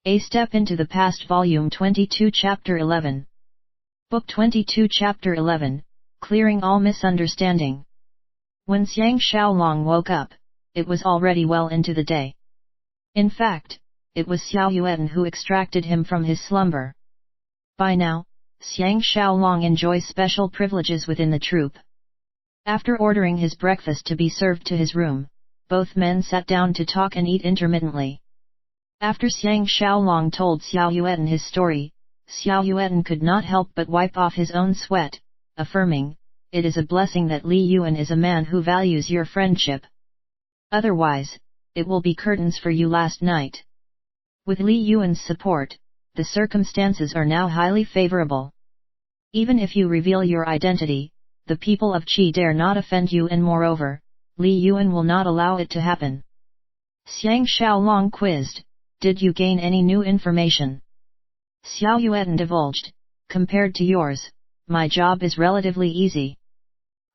A Step into the Past Volume 22 Chapter 11. Book 22 Chapter 11, Clearing All Misunderstanding. When Xiang Xiaolong woke up, it was already well into the day. In fact, it was Xiao Yuan who extracted him from his slumber. By now, Xiang Xiaolong enjoys special privileges within the troop. After ordering his breakfast to be served to his room, both men sat down to talk and eat intermittently. After Xiang Xiaolong told Xiao Yuan his story, Xiao Yuan could not help but wipe off his own sweat, affirming, "It is a blessing that Li Yuan is a man who values your friendship. Otherwise, it will be curtains for you last night." With Li Yuan's support, the circumstances are now highly favorable. Even if you reveal your identity, the people of Qi dare not offend you, and moreover, Li Yuan will not allow it to happen. Xiang Xiaolong quizzed, "Did you gain any new information?" Xiao Yuan divulged, "Compared to yours, my job is relatively easy.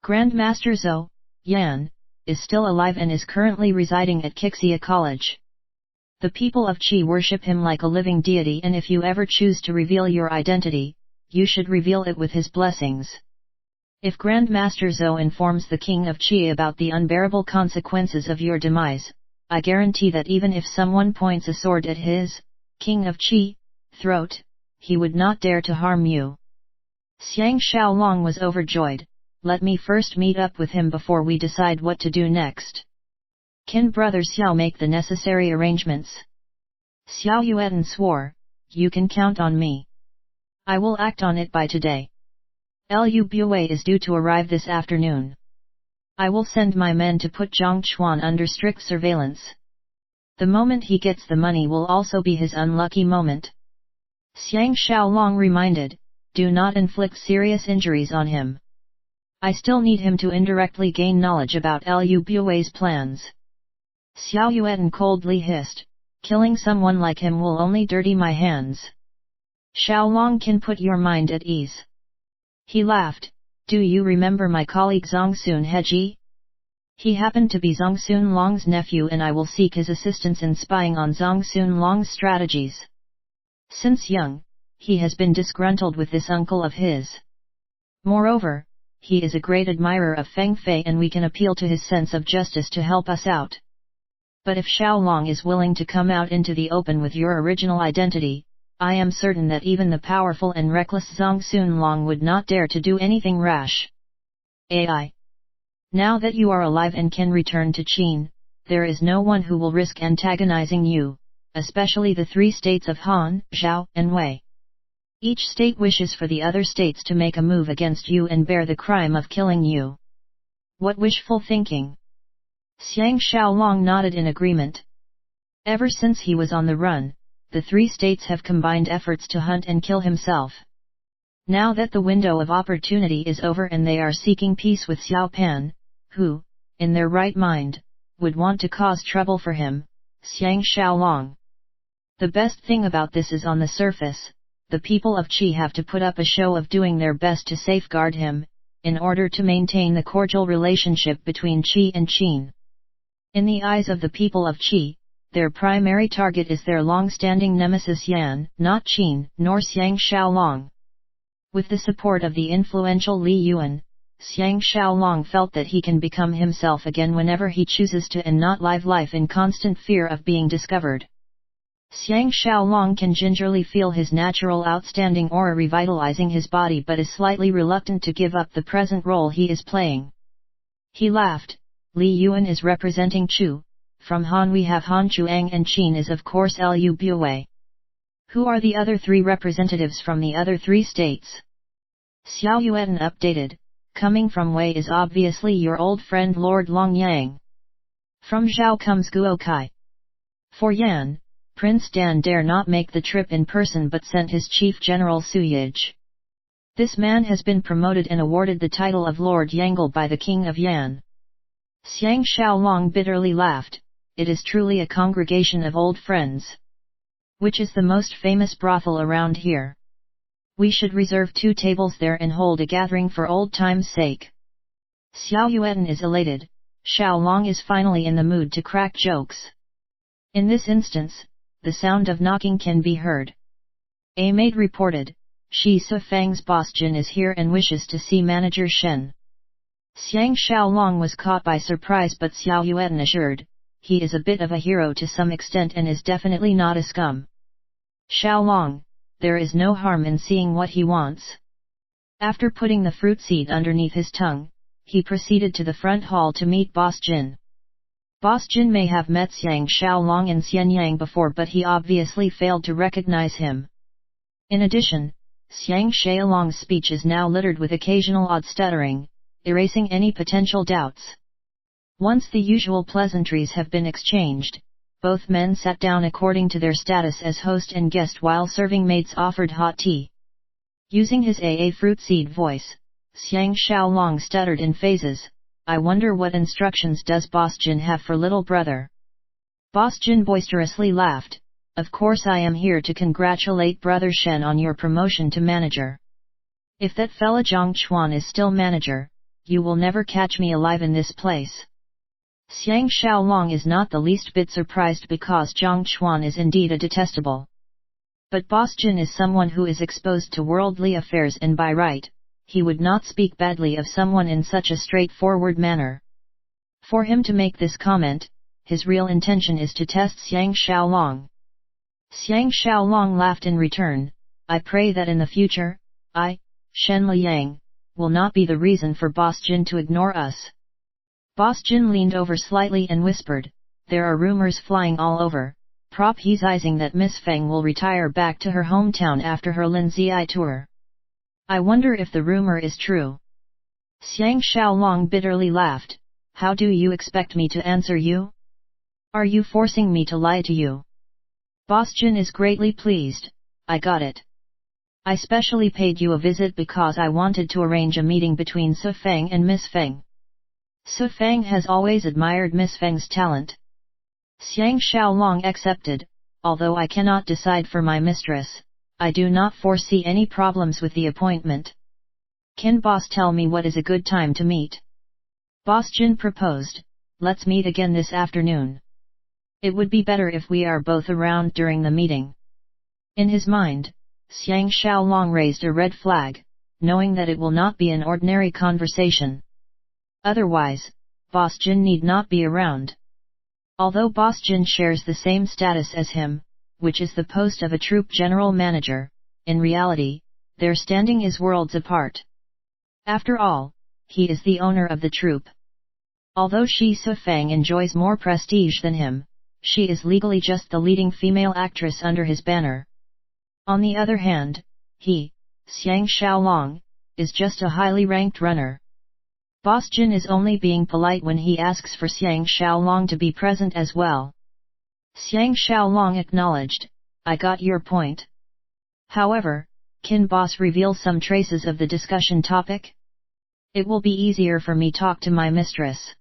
Grandmaster Zhou Yan is still alive and is currently residing at Qixia College. The people of Qi worship him like a living deity, and if you ever choose to reveal your identity, you should reveal it with his blessings. If Grandmaster Zhou informs the King of Qi about the unbearable consequences of your demise, I guarantee that even if someone points a sword at his, King of Qi, throat, he would not dare to harm you." Xiang Xiaolong was overjoyed. "Let me first meet up with him before we decide what to do next. Can Brother Xiao make the necessary arrangements?" Xiao Yuan swore, "You can count on me. I will act on it by today. Lu Bue is due to arrive this afternoon. I will send my men to put Zhang Chuan under strict surveillance. The moment he gets the money will also be his unlucky moment." Xiang Xiaolong reminded, "Do not inflict serious injuries on him. I still need him to indirectly gain knowledge about Lu Bue's plans." Xiao Yuan coldly hissed, "Killing someone like him will only dirty my hands. Xiaolong can put your mind at ease." He laughed, "Do you remember my colleague Zongsun Heji? He happened to be Zongsun Long's nephew, and I will seek his assistance in spying on Zongsun Long's strategies. Since young, he has been disgruntled with this uncle of his. Moreover, he is a great admirer of Feng Fei, and we can appeal to his sense of justice to help us out. But if Xiaolong is willing to come out into the open with your original identity, I am certain that even the powerful and reckless Zongsun Long would not dare to do anything rash. Ai. Now that you are alive and can return to Qin, there is no one who will risk antagonizing you, especially the three states of Han, Zhao, and Wei. Each state wishes for the other states to make a move against you and bear the crime of killing you. What wishful thinking!" Xiang Xiaolong nodded in agreement. Ever since he was on the run, the three states have combined efforts to hunt and kill himself. Now that the window of opportunity is over and they are seeking peace with Xiao Pan, who, in their right mind, would want to cause trouble for him, Xiang Xiaolong. The best thing about this is, on the surface, the people of Qi have to put up a show of doing their best to safeguard him, in order to maintain the cordial relationship between Qi and Qin. In the eyes of the people of Qi, their primary target is their long-standing nemesis Yan, not Qin, nor Xiang Xiaolong. With the support of the influential Li Yuan, Xiang Xiaolong felt that he can become himself again whenever he chooses to, and not live life in constant fear of being discovered. Xiang Xiaolong can gingerly feel his natural outstanding aura revitalizing his body, but is slightly reluctant to give up the present role he is playing. He laughed. Li Yuan is representing Chu. From Han we have Han Chuang, and Qin is of course Lu Bue. Who are the other three representatives from the other three states? Xiao Yuan updated. Coming from Wei is obviously your old friend Lord Long Yang. From Zhao comes Guo Kai. For Yan, Prince Dan dare not make the trip in person but sent his chief general Su Yij. This man has been promoted and awarded the title of Lord Yangle by the King of Yan. Xiang Xiaolong bitterly laughed. It is truly a congregation of old friends. Which is the most famous brothel around here? We should reserve 2 tables there and hold a gathering for old time's sake. Xiao Yuan is elated. Xiaolong is finally in the mood to crack jokes. In this instance, the sound of knocking can be heard. A maid reported, Shi Sufang's boss Jin is here and wishes to see manager Shen. Xiang Xiaolong was caught by surprise, but Xiao Yuan assured, he is a bit of a hero to some extent and is definitely not a scum. Xiaolong, there is no harm in seeing what he wants. After putting the fruit seed underneath his tongue, he proceeded to the front hall to meet Boss Jin. Boss Jin may have met Xiang Xiaolong and Xianyang before, but he obviously failed to recognize him. In addition, Xiang Xiaolong's speech is now littered with occasional odd stuttering, erasing any potential doubts. Once the usual pleasantries have been exchanged, both men sat down according to their status as host and guest while serving maids offered hot tea. Using his fruit seed voice, Xiang Xiaolong stuttered in phases, I wonder what instructions does Boss Jin have for little brother. Boss Jin boisterously laughed, of course I am here to congratulate brother Shen on your promotion to manager. If that fella Zhang Chuan is still manager, you will never catch me alive in this place. Xiang Xiaolong is not the least bit surprised because Zhang Chuan is indeed a detestable. But Boss Jin is someone who is exposed to worldly affairs and by right, he would not speak badly of someone in such a straightforward manner. For him to make this comment, his real intention is to test Xiang Xiaolong. Xiang Xiaolong laughed in return, I pray that in the future, I, Shen Liang, will not be the reason for Boss Jin to ignore us. Boss Jin leaned over slightly and whispered, there are rumors flying all over, prophesizing that Miss Feng will retire back to her hometown after her Linzai tour. I wonder if the rumor is true. Xiang Xiaolong bitterly laughed, how do you expect me to answer you? Are you forcing me to lie to you? Boss Jin is greatly pleased, I got it. I specially paid you a visit because I wanted to arrange a meeting between Su Feng and Miss Feng. Su Feng has always admired Miss Feng's talent. Xiang Xiaolong accepted, although I cannot decide for my mistress, I do not foresee any problems with the appointment. Can boss tell me what is a good time to meet? Boss Jin proposed, let's meet again this afternoon. It would be better if we are both around during the meeting. In his mind, Xiang Xiaolong raised a red flag, knowing that it will not be an ordinary conversation. Otherwise, Boss Jin need not be around. Although Boss Jin shares the same status as him, which is the post of a troop general manager, in reality, their standing is worlds apart. After all, he is the owner of the troop. Although Shi Sufang enjoys more prestige than him, she is legally just the leading female actress under his banner. On the other hand, he, Xiang Xiaolong, is just a highly ranked runner. Boss Jin is only being polite when he asks for Xiang Xiaolong to be present as well. Xiang Xiaolong acknowledged, I got your point. However, can boss reveal some traces of the discussion topic? It will be easier for me talk to my mistress.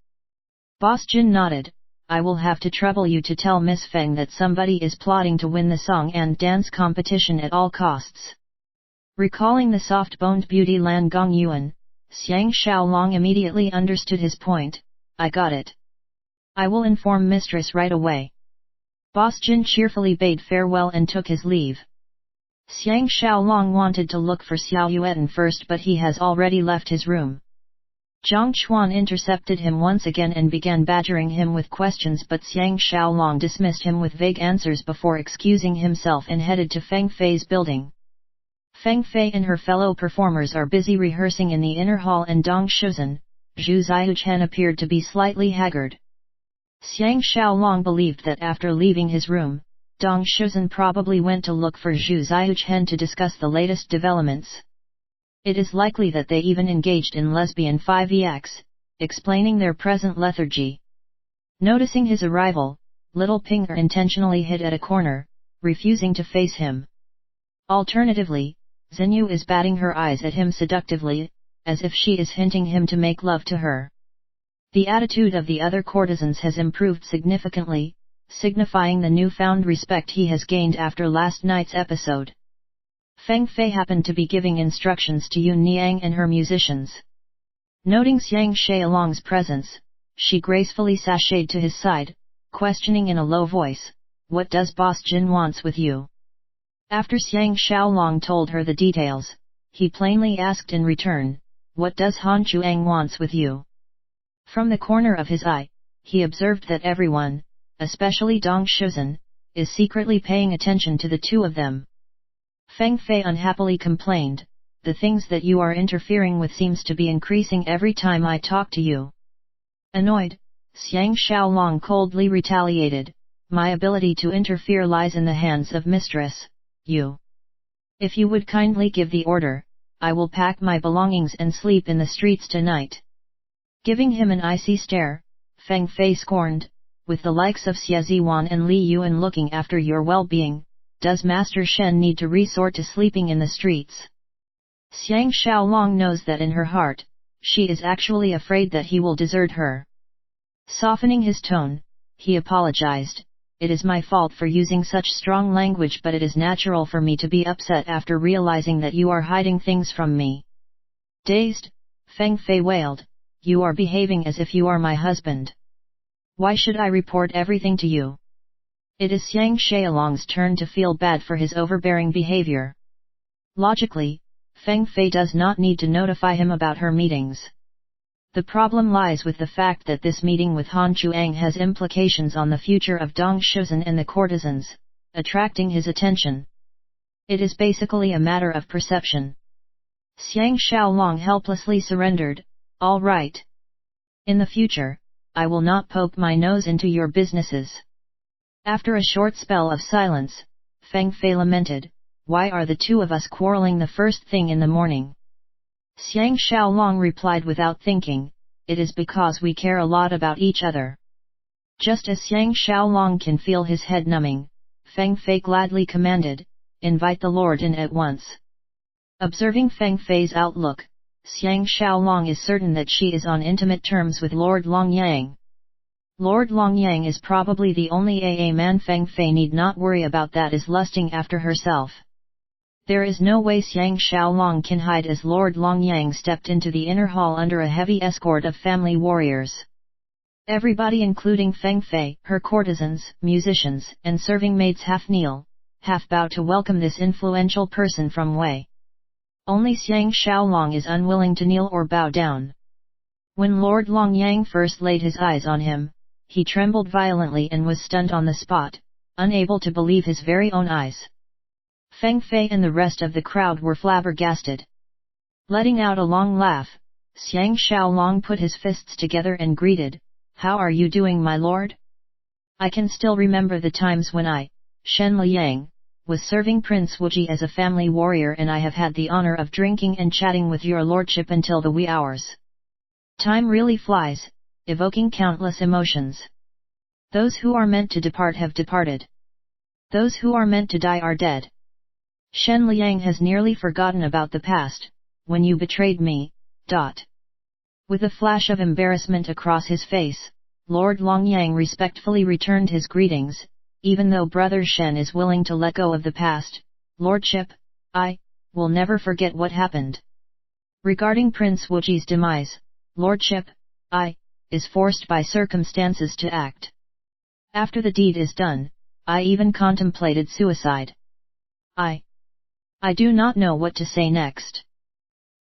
Boss Jin nodded, I will have to trouble you to tell Miss Feng that somebody is plotting to win the song and dance competition at all costs. Recalling the soft-boned beauty Lan Gong Yuan, Xiang Xiaolong immediately understood his point, I got it. I will inform mistress right away. Boss Jin cheerfully bade farewell and took his leave. Xiang Xiaolong wanted to look for Xiao Yuan first, but he has already left his room. Zhang Chuan intercepted him once again and began badgering him with questions, but Xiang Xiaolong dismissed him with vague answers before excusing himself and headed to Feng Fei's building. Feng Fei and her fellow performers are busy rehearsing in the inner hall, and Dong Shuzhen, Zhu Ziuchen appeared to be slightly haggard. Xiang Xiaolong believed that after leaving his room, Dong Shuzhen probably went to look for Zhu Ziuchen to discuss the latest developments. It is likely that they even engaged in lesbian 5ex, explaining their present lethargy. Noticing his arrival, little Pinger intentionally hid at a corner, refusing to face him. Alternatively, Xinyu is batting her eyes at him seductively, as if she is hinting him to make love to her. The attitude of the other courtesans has improved significantly, signifying the newfound respect he has gained after last night's episode. Feng Fei happened to be giving instructions to Yun Niang and her musicians. Noting Xiang Xiaolong's presence, she gracefully sashayed to his side, questioning in a low voice, what does Boss Jin wants with you? After Xiang Xiaolong told her the details, he plainly asked in return, what does Han Chuang wants with you? From the corner of his eye, he observed that everyone, especially Dong Shuzhen, is secretly paying attention to the two of them. Feng Fei unhappily complained, the things that you are interfering with seems to be increasing every time I talk to you. Annoyed, Xiang Xiaolong coldly retaliated, my ability to interfere lies in the hands of mistress, you. If you would kindly give the order, I will pack my belongings and sleep in the streets tonight. Giving him an icy stare, Feng Fei scorned, with the likes of Xie Ziwan and Li Yuan looking after your well-being, does Master Shen need to resort to sleeping in the streets? Xiang Xiaolong knows that in her heart, she is actually afraid that he will desert her. Softening his tone, he apologized, it is my fault for using such strong language, but it is natural for me to be upset after realizing that you are hiding things from me. Dazed, Feng Fei wailed, you are behaving as if you are my husband. Why should I report everything to you? It is Xiang Xiaolong's turn to feel bad for his overbearing behavior. Logically, Feng Fei does not need to notify him about her meetings. The problem lies with the fact that this meeting with Han Chuang has implications on the future of Dong Shuzhen and the courtesans, attracting his attention. It is basically a matter of perception. Xiang Xiaolong helplessly surrendered, all right. In the future, I will not poke my nose into your businesses. After a short spell of silence, Feng Fei lamented, why are the two of us quarreling the first thing in the morning? Xiang Xiaolong replied without thinking, it is because we care a lot about each other. Just as Xiang Xiaolong can feel his head numbing, Feng Fei gladly commanded, invite the Lord in at once. Observing Feng Fei's outlook, Xiang Xiaolong is certain that she is on intimate terms with Lord Longyang. Lord Longyang is probably the only AA man Feng Fei need not worry about that is lusting after herself. There is no way Xiang Xiaolong can hide as Lord Longyang stepped into the inner hall under a heavy escort of family warriors. Everybody including Feng Fei, her courtesans, musicians, and serving maids half kneel, half bow to welcome this influential person from Wei. Only Xiang Xiaolong is unwilling to kneel or bow down. When Lord Longyang first laid his eyes on him, he trembled violently and was stunned on the spot, unable to believe his very own eyes. Feng Fei and the rest of the crowd were flabbergasted. Letting out a long laugh, Xiang Xiaolong put his fists together and greeted, how are you doing, my lord? I can still remember the times when I, Shen Liang, was serving Prince Wuji as a family warrior, and I have had the honor of drinking and chatting with your lordship until the wee hours. Time really flies, evoking countless emotions. Those who are meant to depart have departed. Those who are meant to die are dead. Shen Liang has nearly forgotten about the past, when you betrayed me. With a flash of embarrassment across his face, Lord Longyang respectfully returned his greetings, even though Brother Shen is willing to let go of the past. Lordship, I will never forget what happened. Regarding Prince Wuji's demise, Lordship, I is forced by circumstances to act. After the deed is done, I even contemplated suicide. I do not know what to say next.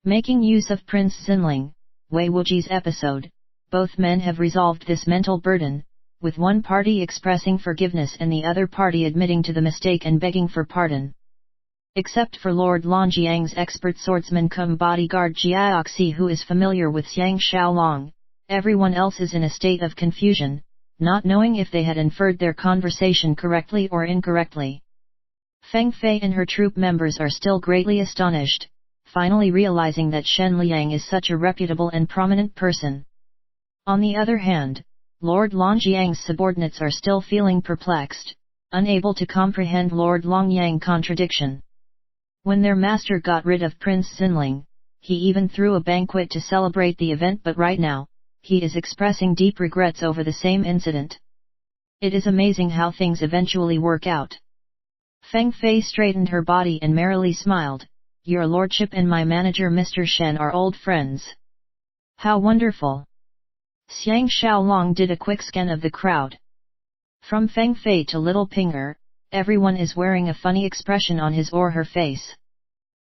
Making use of Prince Xinling, Wei Wuji's episode, both men have resolved this mental burden, with one party expressing forgiveness and the other party admitting to the mistake and begging for pardon. Except for Lord Longyang's expert swordsman cum bodyguard Jiaoxi, who is familiar with Xiang Xiaolong, everyone else is in a state of confusion, not knowing if they had inferred their conversation correctly or incorrectly. Feng Fei and her troop members are still greatly astonished, finally realizing that Shen Liang is such a reputable and prominent person. On the other hand, Lord Longyang's subordinates are still feeling perplexed, unable to comprehend Lord Longyang's contradiction. When their master got rid of Prince Xinling, he even threw a banquet to celebrate the event, but right now, he is expressing deep regrets over the same incident. It is amazing how things eventually work out. Feng Fei straightened her body and merrily smiled, your lordship and my manager Mr. Shen are old friends. How wonderful! Xiang Xiaolong did a quick scan of the crowd. From Feng Fei to little Pinger, everyone is wearing a funny expression on his or her face.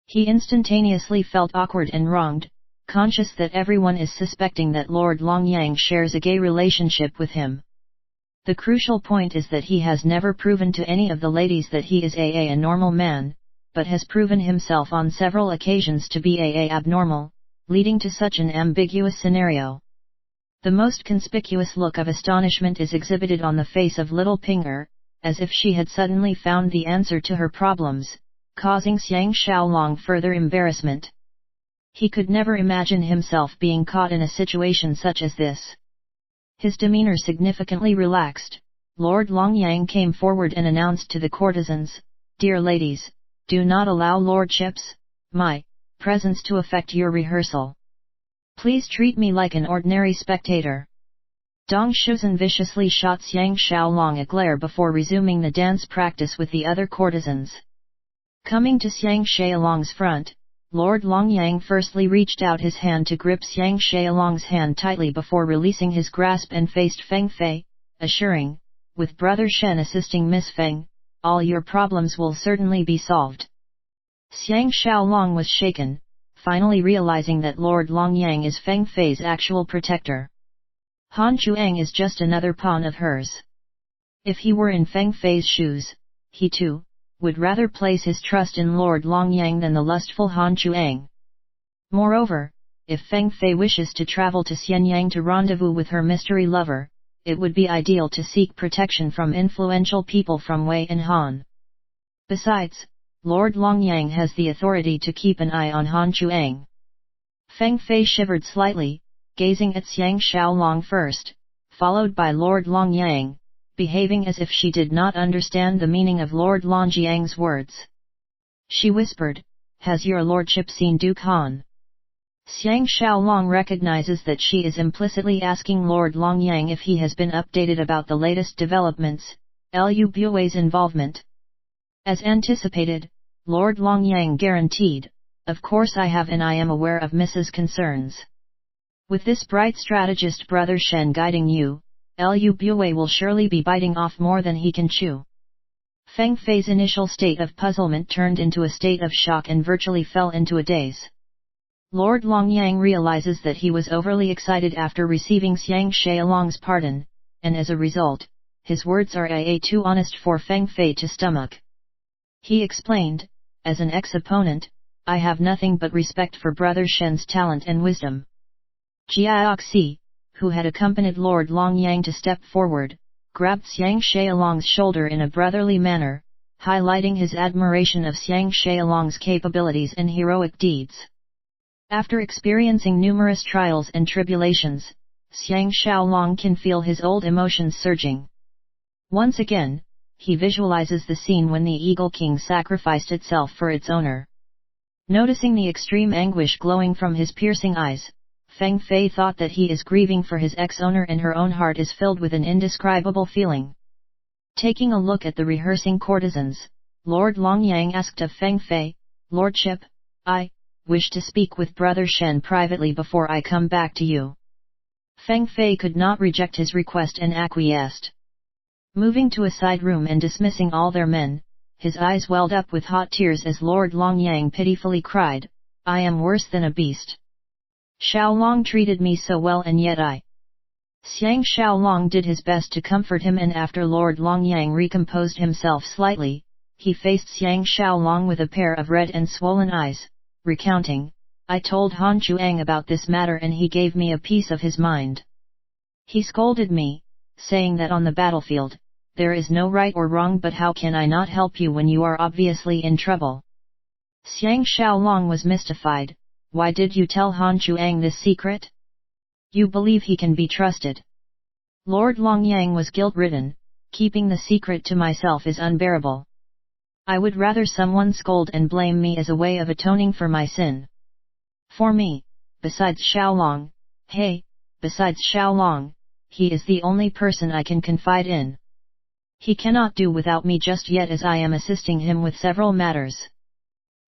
He instantaneously felt awkward and wronged, conscious that everyone is suspecting that Lord Longyang shares a gay relationship with him. The crucial point is that he has never proven to any of the ladies that he is a normal man, but has proven himself on several occasions to be a abnormal, leading to such an ambiguous scenario. The most conspicuous look of astonishment is exhibited on the face of little Pinger, as if she had suddenly found the answer to her problems, causing Xiang Xiaolong further embarrassment. He could never imagine himself being caught in a situation such as this. His demeanor significantly relaxed. Lord Longyang came forward and announced to the courtesans, "Dear ladies, do not allow lordship's, my, presence to affect your rehearsal. Please treat me like an ordinary spectator." Dong Shuzhen viciously shot Xiang Xiaolong a glare before resuming the dance practice with the other courtesans. Coming to Xiang Xiaolong's front, Lord Longyang firstly reached out his hand to grip Xiang Xiaolong's hand tightly before releasing his grasp and faced Feng Fei, assuring, "With Brother Shen assisting Miss Feng, all your problems will certainly be solved." Xiang Xiaolong was shaken, finally realizing that Lord Longyang is Feng Fei's actual protector. Han Chuang is just another pawn of hers. If he were in Feng Fei's shoes, he too would rather place his trust in Lord Longyang than the lustful Han Chuang. Moreover, if Feng Fei wishes to travel to Xianyang to rendezvous with her mystery lover, it would be ideal to seek protection from influential people from Wei and Han. Besides, Lord Longyang has the authority to keep an eye on Han Chuang. Feng Fei shivered slightly, gazing at Xiang Xiaolong first, followed by Lord Longyang, behaving as if she did not understand the meaning of Lord Longyang's words. She whispered, "Has your lordship seen Duke Han?" Xiang Xiaolong recognizes that she is implicitly asking Lord Longyang if he has been updated about the latest developments, Lu Bui's involvement. As anticipated, Lord Longyang guaranteed, "Of course I have, and I am aware of Mrs. concerns. With this bright strategist Brother Shen guiding you, Lu Bui will surely be biting off more than he can chew." Feng Fei's initial state of puzzlement turned into a state of shock and virtually fell into a daze. Lord Longyang realizes that he was overly excited after receiving Xiang Xiaolong's pardon, and as a result, his words are too honest for Feng Fei to stomach. He explained, "As an ex-opponent, I have nothing but respect for Brother Shen's talent and wisdom." Jiaoxi, who had accompanied Lord Longyang to step forward, grabbed Xiang Xiaolong's shoulder in a brotherly manner, highlighting his admiration of Xiang Xiaolong's capabilities and heroic deeds. After experiencing numerous trials and tribulations, Xiang Xiaolong can feel his old emotions surging. Once again, he visualizes the scene when the Eagle King sacrificed itself for its owner. Noticing the extreme anguish glowing from his piercing eyes, Feng Fei thought that he is grieving for his ex-owner, and her own heart is filled with an indescribable feeling. Taking a look at the rehearsing courtesans, Lord Longyang asked of Feng Fei, "Lordship, I wish to speak with Brother Shen privately before I come back to you." Feng Fei could not reject his request and acquiesced. Moving to a side room and dismissing all their men, his eyes welled up with hot tears as Lord Longyang pitifully cried, "I am worse than a beast. Xiaolong treated me so well, and yet I..." Xiang Xiaolong did his best to comfort him, and after Lord Longyang recomposed himself slightly, he faced Xiang Xiaolong with a pair of red and swollen eyes, recounting, "I told Han Chuang about this matter and he gave me a piece of his mind. He scolded me, saying that on the battlefield, there is no right or wrong, but how can I not help you when you are obviously in trouble?" Xiang Xiaolong was mystified. "Why did you tell Han Chuang this secret? You believe he can be trusted?" Lord Longyang was guilt-ridden. "Keeping the secret to myself is unbearable. I would rather someone scold and blame me as a way of atoning for my sin. For me, besides Xiaolong, he is the only person I can confide in. He cannot do without me just yet, as I am assisting him with several matters."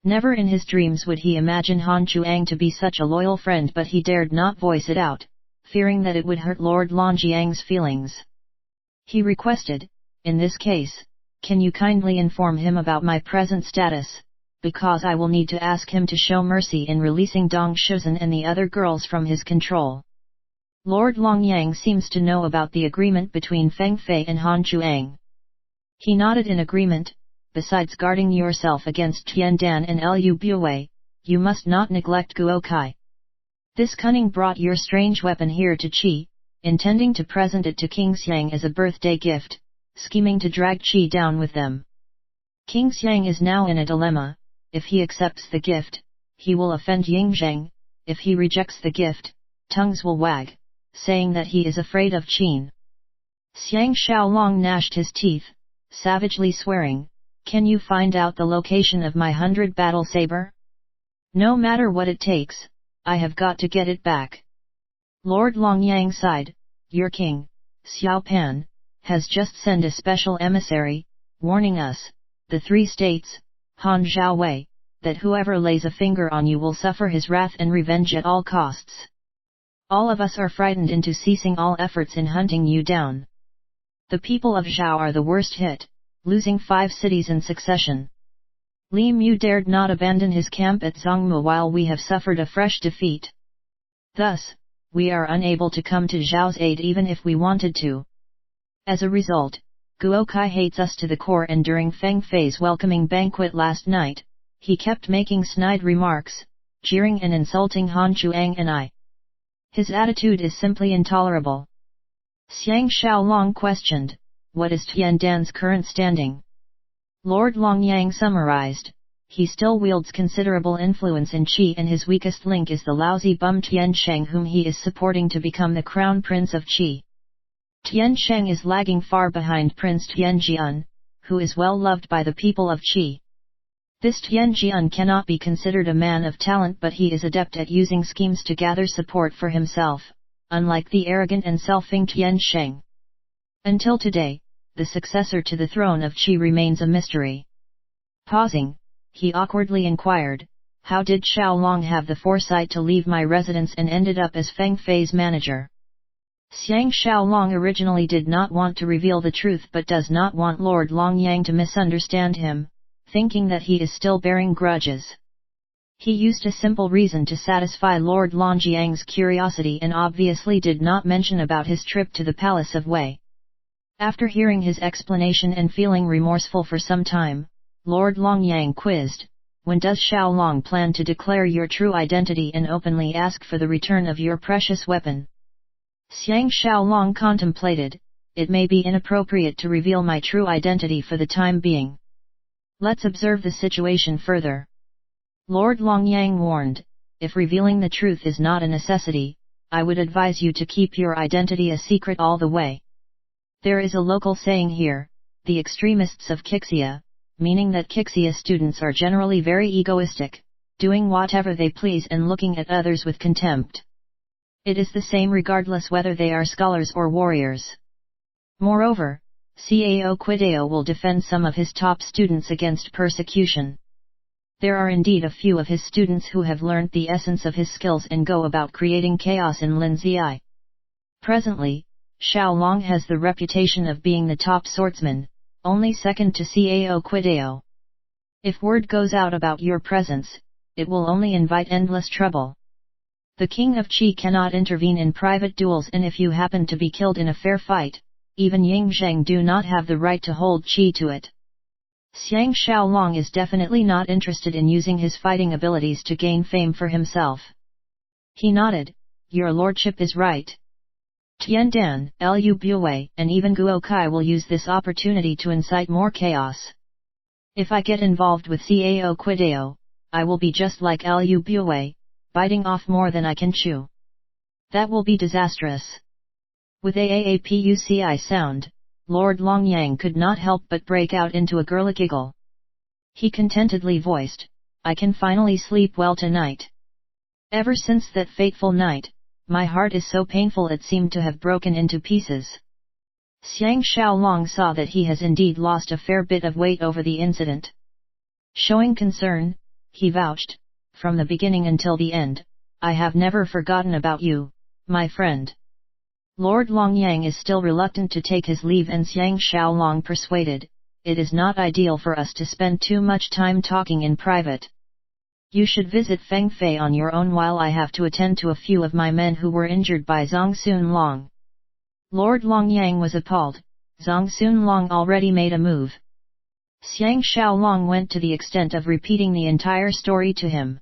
Never in his dreams would he imagine Han Chuang to be such a loyal friend, but he dared not voice it out, fearing that it would hurt Lord Longyang's feelings. He requested, in this case, can you kindly inform him about my present status, because I will need to ask him to show mercy in releasing Dong Shuzhen and the other girls from his control. Lord Longyang seems to know about the agreement between Feng Fei and Han Chuang. He nodded in agreement. Besides guarding yourself against Tian Dan and Lu Buwei, you must not neglect Guo Kai. This cunning brought your strange weapon here to Qi, intending to present it to King Xiang as a birthday gift, scheming to drag Qi down with them. King Xiang is now in a dilemma. If he accepts the gift, he will offend Yingzheng. If he rejects the gift, tongues will wag, saying that he is afraid of Qin. Xiang Xiaolong gnashed his teeth, savagely swearing, "Can you find out the location of my 100 battle saber? No matter what it takes, I have got to get it back." Lord Longyang sighed, "Your king, Xiao Pan, has just sent a special emissary, warning us, the three states, Han Zhaowei, that whoever lays a finger on you will suffer his wrath and revenge at all costs. All of us are frightened into ceasing all efforts in hunting you down. The people of Zhao are the worst hit, losing 5 cities in succession. Li Mu dared not abandon his camp at Zhongmu while we have suffered a fresh defeat. Thus, we are unable to come to Zhao's aid even if we wanted to. As a result, Guo Kai hates us to the core, and during Feng Fei's welcoming banquet last night, he kept making snide remarks, jeering and insulting Han Chuang and I. His attitude is simply intolerable." Xiang Xiaolong questioned, "What is Tian Dan's current standing?" Lord Longyang summarized, "He still wields considerable influence in Qi, and his weakest link is the lousy bum Tian Sheng, whom he is supporting to become the crown prince of Qi. Tian Sheng is lagging far behind Prince Tian Jian, who is well loved by the people of Qi. This Tian Jian cannot be considered a man of talent, but he is adept at using schemes to gather support for himself, unlike the arrogant and selfing Tian Sheng. Until today, the successor to the throne of Qi remains a mystery." Pausing, he awkwardly inquired, "How did Xiaolong have the foresight to leave my residence and ended up as Feng Fei's manager?" Xiang Xiaolong originally did not want to reveal the truth, but does not want Lord Longyang to misunderstand him, thinking that he is still bearing grudges. He used a simple reason to satisfy Lord Longyang's curiosity and obviously did not mention about his trip to the palace of Wei. After hearing his explanation and feeling remorseful for some time, Lord Longyang quizzed, "When does Xiaolong plan to declare your true identity and openly ask for the return of your precious weapon?" Xiang Xiaolong contemplated, "It may be inappropriate to reveal my true identity for the time being. Let's observe the situation further." Lord Longyang warned, "If revealing the truth is not a necessity, I would advise you to keep your identity a secret all the way. There is a local saying here, the extremists of Qixia, meaning that Qixia students are generally very egoistic, doing whatever they please and looking at others with contempt. It is the same regardless whether they are scholars or warriors. Moreover, Cao Quidao will defend some of his top students against persecution. There are indeed a few of his students who have learnt the essence of his skills and go about creating chaos in Linzi. Presently, Xiaolong has the reputation of being the top swordsman, only second to Cao Quidao. If word goes out about your presence, it will only invite endless trouble. The king of Qi cannot intervene in private duels, and if you happen to be killed in a fair fight, even Yingzheng do not have the right to hold Qi to it." Xiang Xiaolong is definitely not interested in using his fighting abilities to gain fame for himself. He nodded, "Your lordship is right. Tian Dan, Lu Buwei, and even Guo Kai will use this opportunity to incite more chaos. If I get involved with Cao Quidao, I will be just like Lu Buwei, biting off more than I can chew. That will be disastrous." With AAAPUCI sound, Lord Longyang could not help but break out into a girly giggle. He contentedly voiced, "I can finally sleep well tonight. Ever since that fateful night, my heart is so painful it seemed to have broken into pieces." Xiang Xiaolong saw that he has indeed lost a fair bit of weight over the incident. Showing concern, he vouched, "From the beginning until the end, I have never forgotten about you, my friend." Lord Longyang is still reluctant to take his leave, and Xiang Xiaolong persuaded, "It is not ideal for us to spend too much time talking in private. You should visit Feng Fei on your own while I have to attend to a few of my men who were injured by Zhang Xunlong." Lord Longyang was appalled. Zhang Xunlong already made a move. Xiang Xiaolong went to the extent of repeating the entire story to him.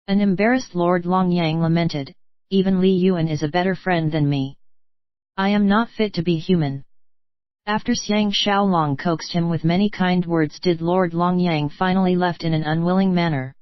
An embarrassed Lord Longyang lamented, "Even Li Yuan is a better friend than me. I am not fit to be human." After Xiang Xiaolong coaxed him with many kind words, did Lord Longyang finally left in an unwilling manner.